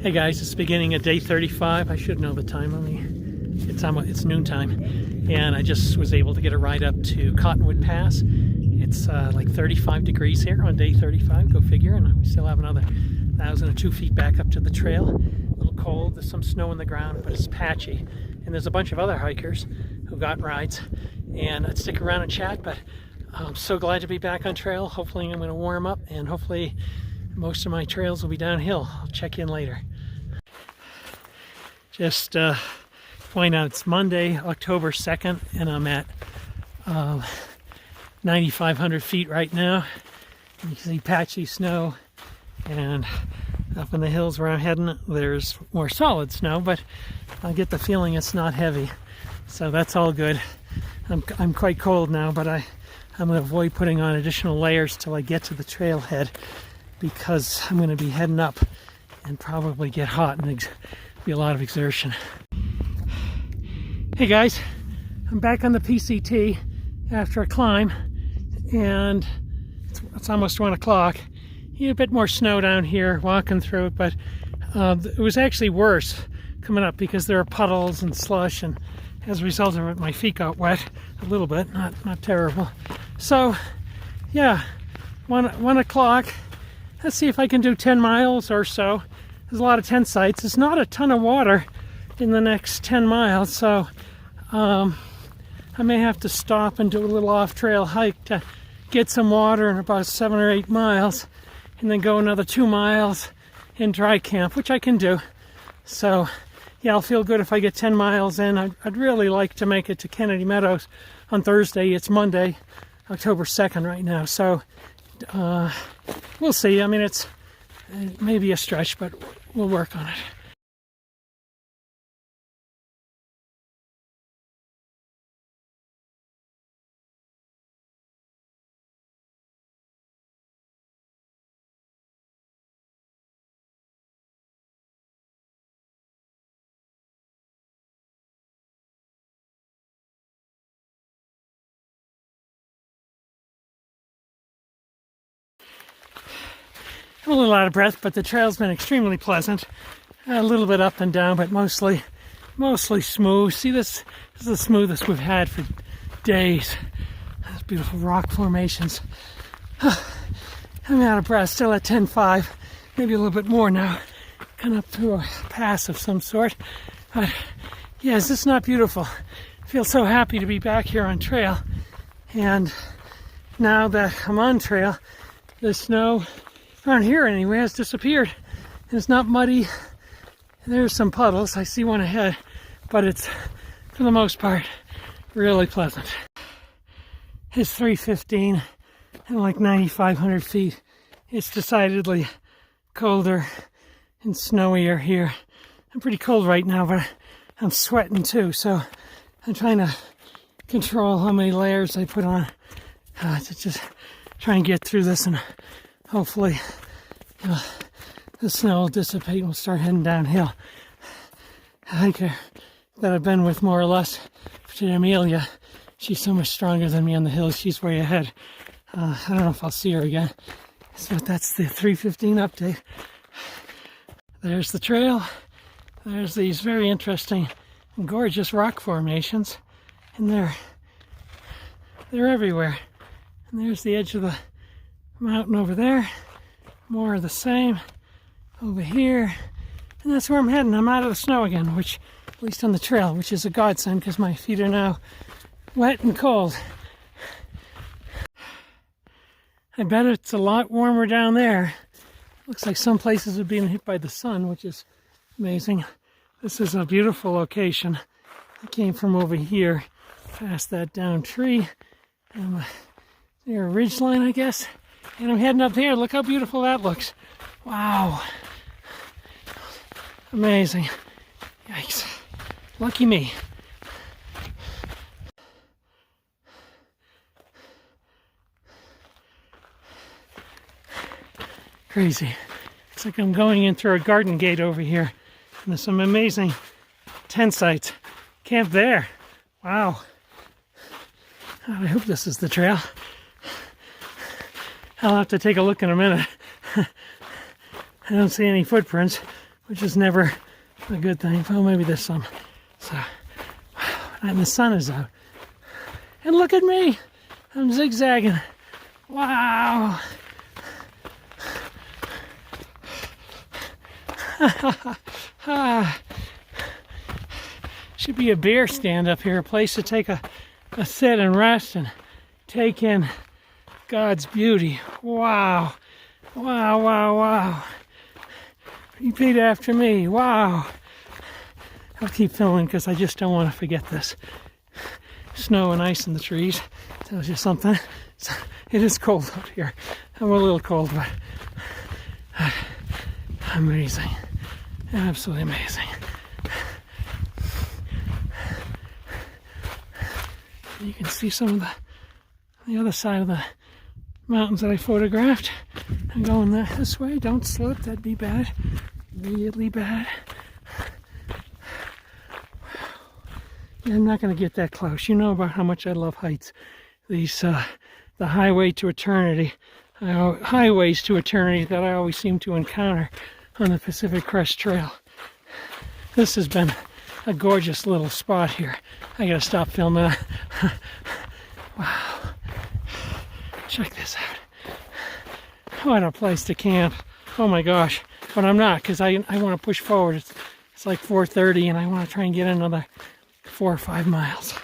Hey guys, it's the beginning of day 35. I should know the time. It's noontime, and I just was able to get a ride up to Cottonwood Pass. It's like 35 degrees here on day 35. Go figure. And we still have another 1,000 or 2 feet back up to the trail. A little cold. There's some snow on the ground, but it's patchy. And there's a bunch of other hikers who got rides, and I'd stick around and chat. But I'm so glad to be back on trail. Hopefully, I'm going to warm up, and hopefully, most of my trails will be downhill. I'll check in later. Just point out it's Monday, October 2nd, and I'm at 9,500 feet right now. You can see patchy snow, and up in the hills where I'm heading, there's more solid snow, but I get the feeling it's not heavy, so that's all good. I'm quite cold now, but I'm going to avoid putting on additional layers till I get to the trailhead, because I'm going to be heading up and probably get hot and be a lot of exertion. Hey guys, I'm back on the PCT after a climb, and it's almost 1 o'clock. A bit more snow down here walking through it, but it was actually worse coming up because there are puddles and slush, and as a result of it, my feet got wet a little bit, not terrible. So yeah, 1 o'clock. Let's see if I can do 10 miles or so. There's a lot of tent sites. There's not a ton of water in the next 10 miles, so I may have to stop and do a little off-trail hike to get some water in about 7 or 8 miles, and then go another 2 miles in dry camp, which I can do. So yeah, I'll feel good if I get 10 miles in. I'd really like to make it to Kennedy Meadows on Thursday. It's Monday, October 2nd right now, so we'll see. I mean, it may be a stretch, but we'll work on it. I'm a little out of breath, but the trail's been extremely pleasant. A little bit up and down, but mostly smooth. See, this is the smoothest we've had for days. Those beautiful rock formations. I'm out of breath, still at 10.5, maybe a little bit more now. Kind of up through a pass of some sort. But yeah, is this not beautiful? I feel so happy to be back here on trail. And now that I'm on trail, the snow around here anyway has disappeared. It's not muddy. There's some puddles. I see one ahead, but it's, for the most part, really pleasant. It's 3:15 and like 9,500 feet. It's decidedly colder and snowier here. I'm pretty cold right now, but I'm sweating too, so I'm trying to control how many layers I put on to just try and get through this, and hopefully the snow will dissipate and we'll start heading downhill. A hiker that I've been with more or less, to Amelia, she's so much stronger than me on the hills. She's way ahead. I don't know if I'll see her again. So that's the 3:15 update. There's the trail. There's these very interesting and gorgeous rock formations, and they're everywhere. And there's the edge of the mountain over there. More of the same over here, and that's where I'm heading. I'm out of the snow again, which, at least on the trail, which is a godsend because my feet are now wet and cold. I bet it's a lot warmer down there. Looks like some places are being hit by the sun, which is amazing. This is a beautiful location. I came from over here, past that down tree, and near a ridge line, I guess. And I'm heading up there. Look how beautiful that looks. Wow. Amazing. Yikes. Lucky me. Crazy. It's like I'm going in through a garden gate over here. And there's some amazing tent sites. Camp there. Wow. I hope this is the trail. I'll have to take a look in a minute. I don't see any footprints, which is never a good thing. Well, maybe there's some. So, and the sun is out. And look at me! I'm zigzagging. Wow! Should be a beer stand up here, a place to take a sit and rest and take in God's beauty. Wow. Wow, wow, wow. Repeat after me. Wow. I'll keep filming because I just don't want to forget this. Snow and ice in the trees tells you something. It is cold out here. I'm a little cold, but amazing. Absolutely amazing. You can see some of the other side of the mountains that I photographed. I'm going this way. Don't slip. That'd be bad. Really bad. Yeah, I'm not going to get that close. You know about how much I love heights. These, the highways to eternity that I always seem to encounter on the Pacific Crest Trail. This has been a gorgeous little spot here. I gotta stop filming. Wow. Check this out. What a place to camp. Oh my gosh. But I'm not, because I want to push forward. It's like 4:30 and I want to try and get another 4 or 5 miles.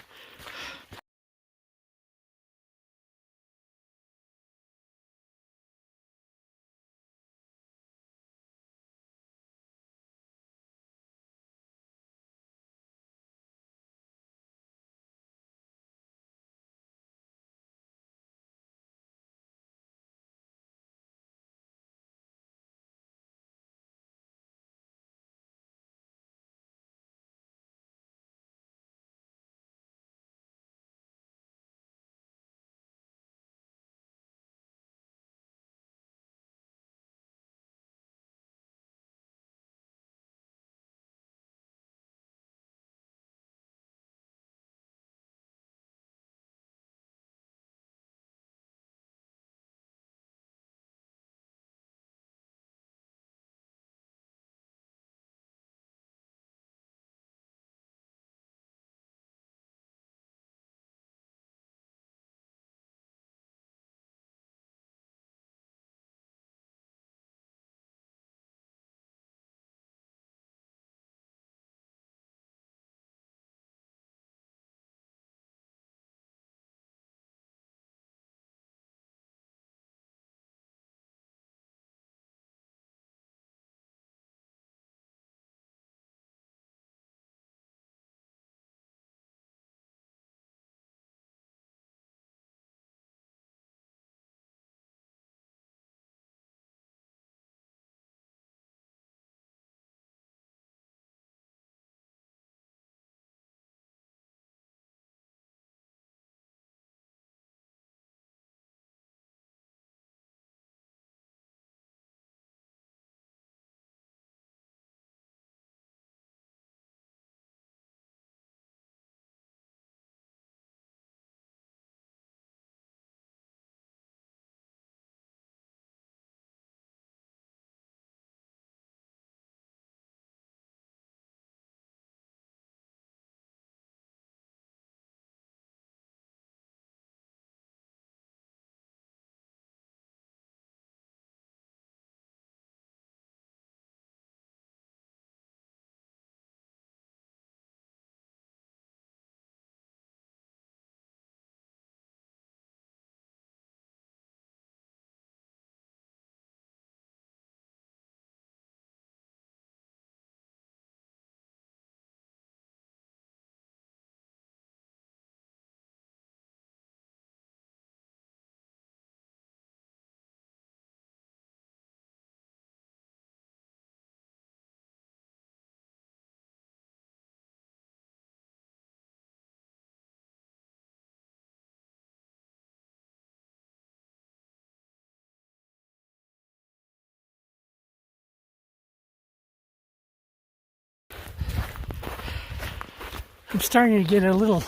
I'm starting to get a little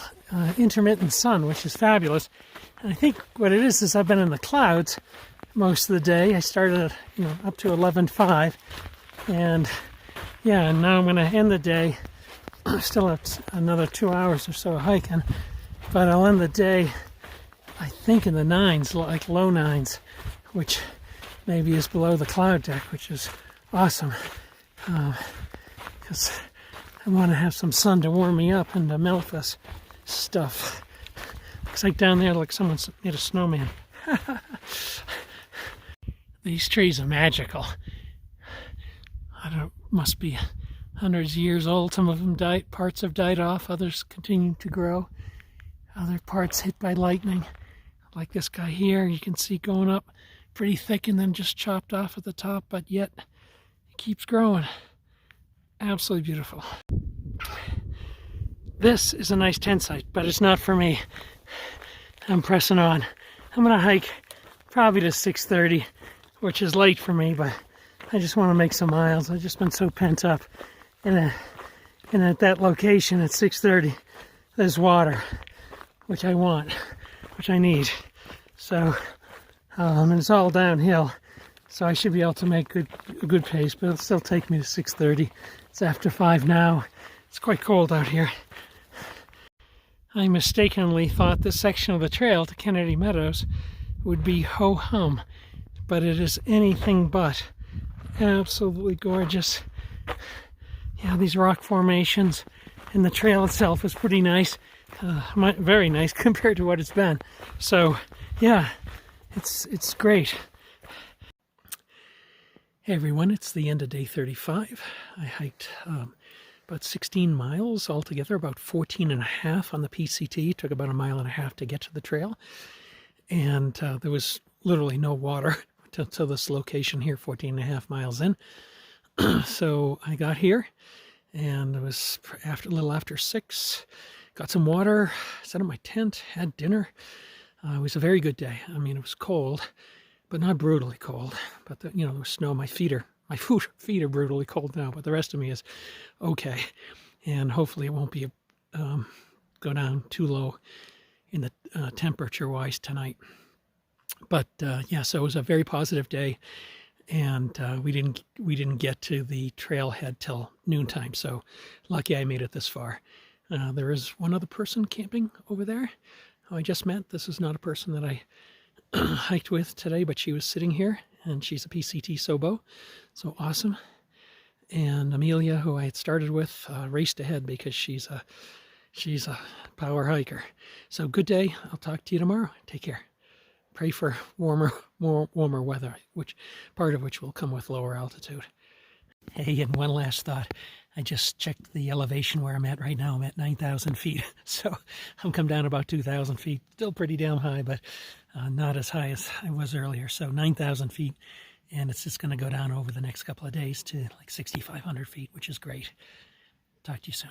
intermittent sun, which is fabulous. And I think what it is I've been in the clouds most of the day. I started at, up to 11:05, and yeah, and now I'm going to end the day. Still have another 2 hours or so hiking, but I'll end the day, I think, in the 9s, like low 9s, which maybe is below the cloud deck, which is awesome, because I want to have some sun to warm me up and to melt this stuff. Looks like down there, like someone's made a snowman. These trees are magical. I don't, must be hundreds of years old. Some of them died, parts have died off, others continue to grow. Other parts hit by lightning, like this guy here, you can see going up pretty thick and then just chopped off at the top, but yet it keeps growing. Absolutely beautiful. This is a nice tent site, but it's not for me. I'm pressing on. I'm gonna hike probably to 6:30, which is late for me, but I just want to make some miles. I've just been so pent up. And at that location at 6:30, there's water, which I want, which I need. So, and it's all downhill, so I should be able to make a good pace, but it'll still take me to 6:30. It's after 5 now. It's quite cold out here. I mistakenly thought this section of the trail to Kennedy Meadows would be ho-hum, but it is anything but. Absolutely gorgeous. Yeah, these rock formations, and the trail itself is pretty nice, very nice compared to what it's been. So, yeah, it's great. Hey everyone, it's the end of day 35. I hiked about 16 miles altogether, about 14 and a half on the PCT. It took about a mile and a half to get to the trail. And there was literally no water to this location here, 14 and a half miles in. So I got here, and it was a little after 6. Got some water, set up my tent, had dinner. It was a very good day. I mean, it was cold, but not brutally cold. But there was snow. My feet are brutally cold now, but the rest of me is okay. And hopefully it won't be go down too low in the temperature-wise tonight. But yeah, so it was a very positive day, and we didn't get to the trailhead till noontime. So lucky I made it this far. There is one other person camping over there who I just met. This is not a person that I hiked with today, but she was sitting here, and she's a PCT Sobo, so awesome. And Amelia, who I had started with, raced ahead because she's a power hiker. So good day. I'll talk to you tomorrow. Take care. Pray for warmer weather, which will come with lower altitude. Hey, and one last thought. I just checked the elevation where I'm at right now. I'm at 9,000 feet. So I'm come down about 2,000 feet. Still pretty damn high, but not as high as I was earlier. So 9,000 feet, and it's just going to go down over the next couple of days to like 6,500 feet, which is great. Talk to you soon.